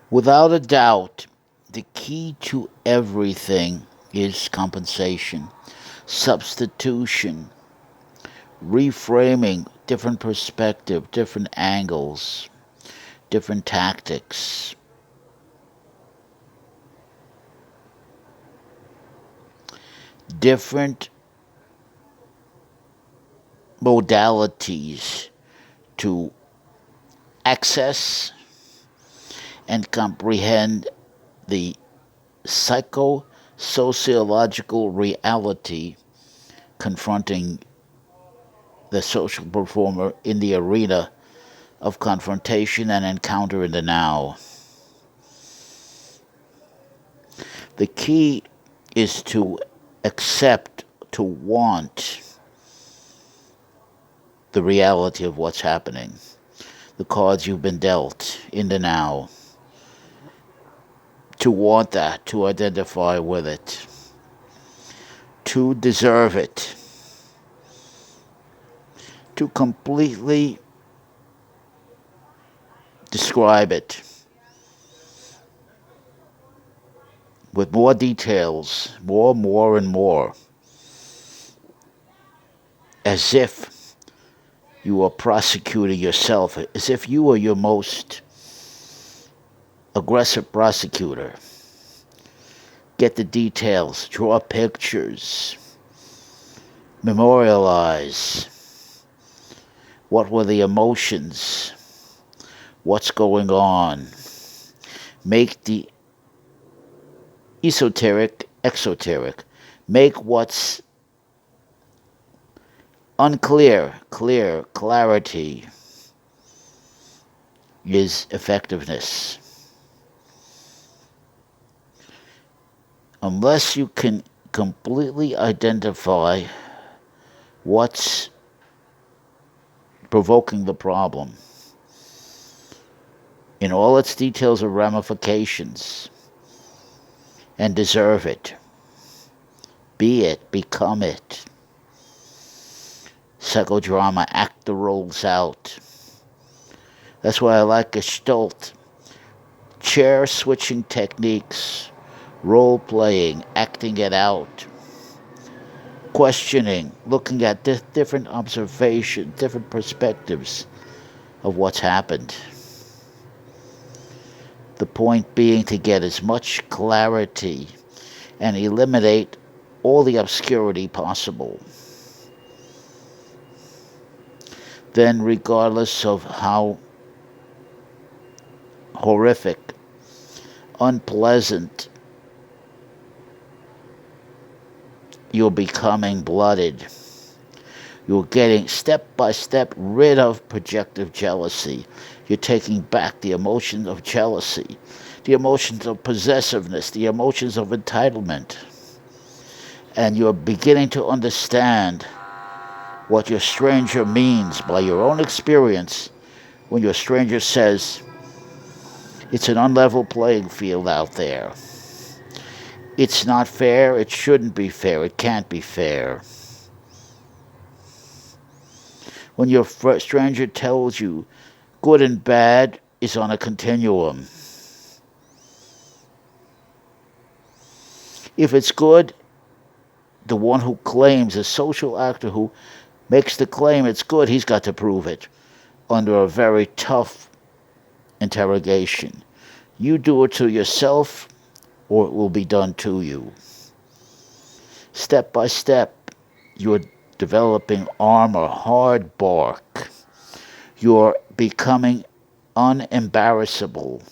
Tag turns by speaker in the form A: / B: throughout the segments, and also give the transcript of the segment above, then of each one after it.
A: Without a doubt, the key to everything is compensation, substitution, reframing, different perspective, different angles, different tactics, different modalities to access and comprehend the psycho-sociological reality confronting the social performer in the arena of confrontation and encounter in the now. The key is to accept, to want the reality of what's happening, the cards you've been dealt in the now, to want that, to identify with it, to deserve it, to completely describe it with more details, more, and more, as if you are prosecuting yourself, as if you are your most aggressive prosecutor. Get the details, draw pictures, memorialize. What were the emotions? What's going on? Make the esoteric exoteric. Make what's unclear clear. Clarity is effectiveness. Unless you can completely identify what's provoking the problem in all its details or ramifications and deserve it, be it, become it. Psychodrama, act the roles out. That's why I like Gestalt. Chair switching techniques, role playing, acting it out, questioning, looking at different observations, different perspectives of what's happened. The point being to get as much clarity and eliminate all the obscurity possible. Then, regardless of how horrific, unpleasant you're becoming blooded, you're getting step by step rid of projective jealousy. You're taking back the emotions of jealousy, the emotions of possessiveness, the emotions of entitlement. And you're beginning to understand what your stranger means by your own experience when your stranger says, it's an unlevel playing field out there. It's not fair, it shouldn't be fair, it can't be fair. When your stranger tells you good and bad is on a continuum. If it's good, the one who claims, a social actor who makes the claim it's good, he's got to prove it under a very tough interrogation. You do it to yourself, or it will be done to you. Step by step, you're developing armor, hard bark. You're becoming unembarrassable.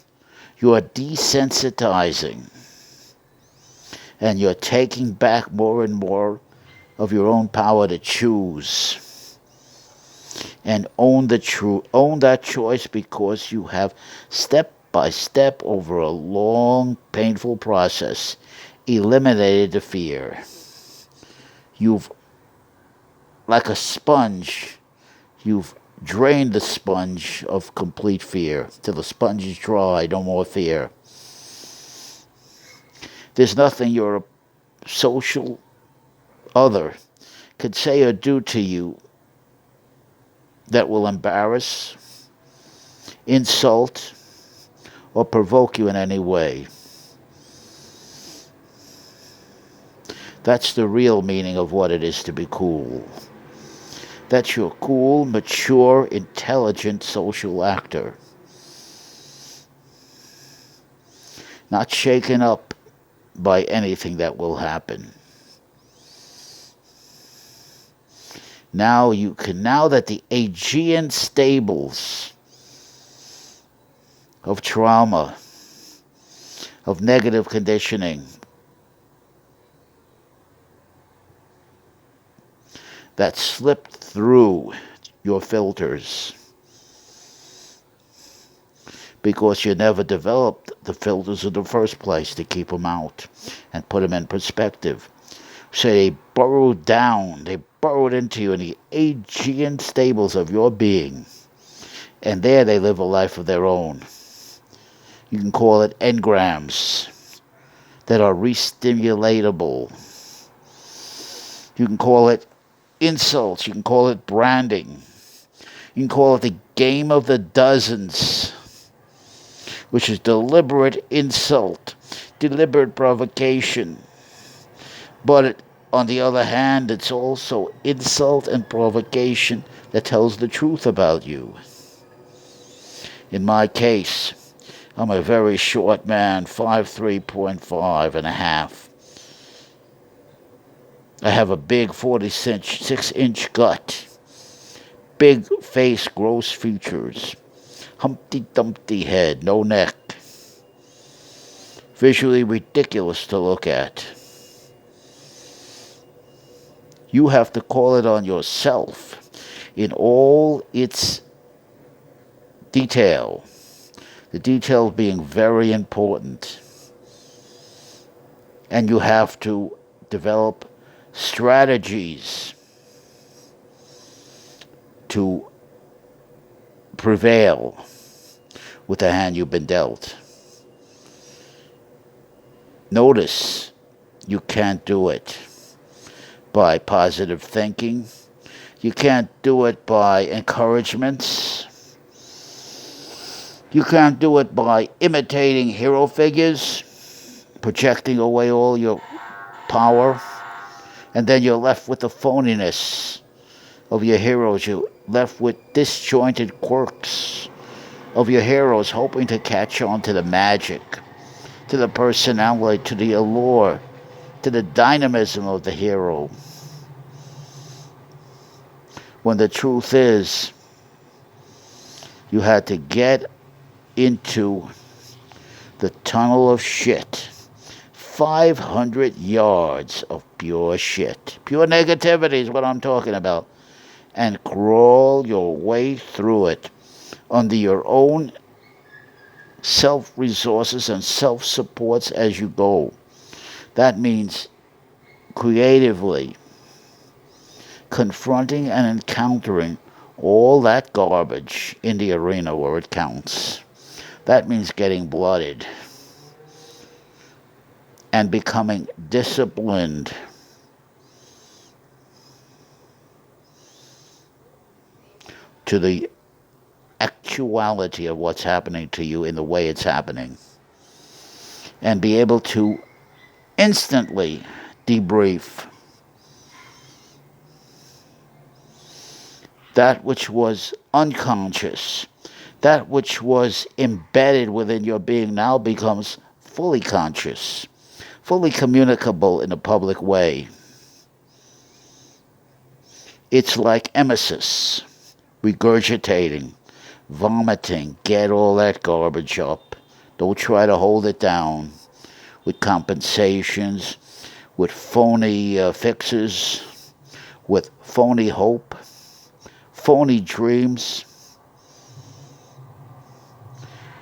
A: You're desensitizing. And you're taking back more and more of your own power to choose. And own that choice, because you have step by step over a long, painful process eliminated the fear. You've, like a sponge, you've drained the sponge of complete fear till the sponge is dry, no more fear. There's nothing your social other could say or do to you that will embarrass, insult, or provoke you in any way. That's the real meaning of what it is to be cool. That's your cool, mature, intelligent social actor. Not shaken up by anything that will happen. Now that the Aegean stables of trauma, of negative conditioning, that slipped through your filters because you never developed the filters in the first place to keep them out and put them in perspective. So they burrowed into you in the Aegean stables of your being. And there they live a life of their own. You can call it engrams that are re-stimulatable. You can call it insults. You can call it branding. You can call it the game of the dozens, which is deliberate insult, deliberate provocation. But on the other hand, it's also insult and provocation that tells the truth about you. In my case, I'm a very short man, 5'3.5 and a half. I have a big 46-inch gut, big face, gross features, Humpty Dumpty head, no neck. Visually ridiculous to look at. You have to call it on yourself in all its detail. The details being very important. And you have to develop strategies to prevail with the hand you've been dealt. Notice you can't do it by positive thinking. You can't do it by encouragements. You can't do it by imitating hero figures, projecting away all your power, and then you're left with the phoniness of your heroes. You're left with disjointed quirks of your heroes, hoping to catch on to the magic, to the personality, to the allure, to the dynamism of the hero. When the truth is, you had to get into the tunnel of shit. 500 yards of pure shit. Pure negativity is what I'm talking about. And crawl your way through it under your own self-resources and self-supports as you go. That means creatively confronting and encountering all that garbage in the arena where it counts. That means getting blooded and becoming disciplined to the actuality of what's happening to you in the way it's happening, and be able to instantly debrief that which was unconscious, that which was embedded within your being now becomes fully conscious, fully communicable in a public way. It's like emesis, regurgitating, vomiting. Get all that garbage up. Don't try to hold it down with compensations, with phony fixes, with phony hope, phony dreams,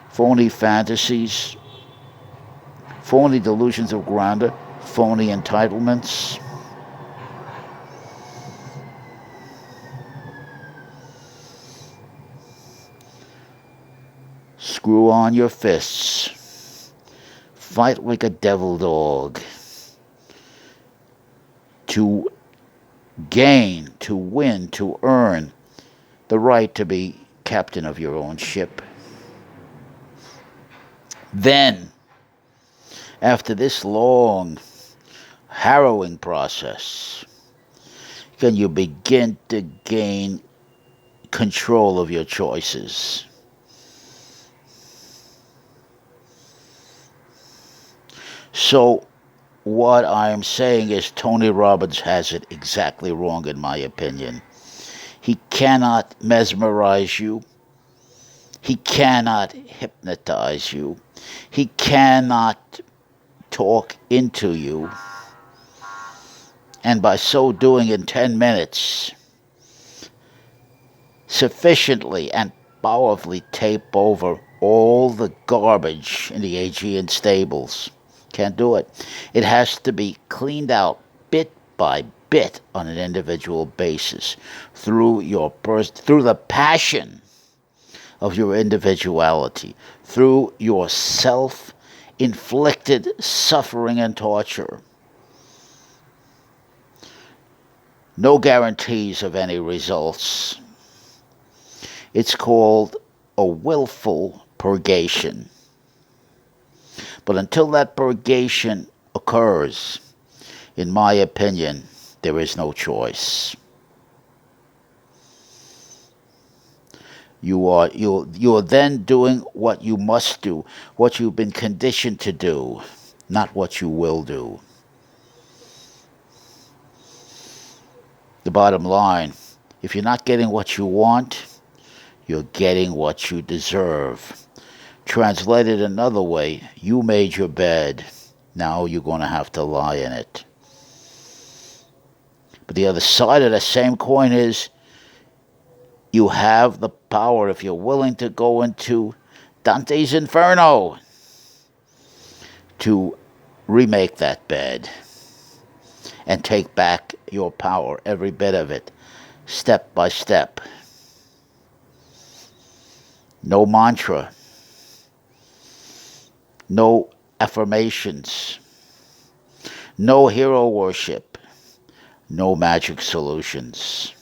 A: phony fantasies, phony delusions of grandeur, phony entitlements. Screw on your fists. Fight like a devil dog. To gain, to win, to earn the right to be captain of your own ship. Then, after this long, harrowing process, can you begin to gain control of your choices. So, what I am saying is Tony Robbins has it exactly wrong, in my opinion. He cannot mesmerize you. He cannot hypnotize you. He cannot talk into you. And by so doing in 10 minutes, sufficiently and powerfully tape over all the garbage in the Aegean stables. Can't do it. It has to be cleaned out bit by bit on an individual basis through through the passion of your individuality, through your self-inflicted suffering and torture. No guarantees of any results. It's called a willful purgation. But until that purgation occurs, in my opinion, there is no choice. You are then doing what you must do, what you've been conditioned to do, not what you will do. The bottom line, if you're not getting what you want, you're getting what you deserve. Translated another way, you made your bed. Now you're going to have to lie in it. But the other side of the same coin is you have the power, if you're willing to go into Dante's Inferno, to remake that bed and take back your power, every bit of it, step by step. No mantra, no affirmations, no hero worship, no magic solutions.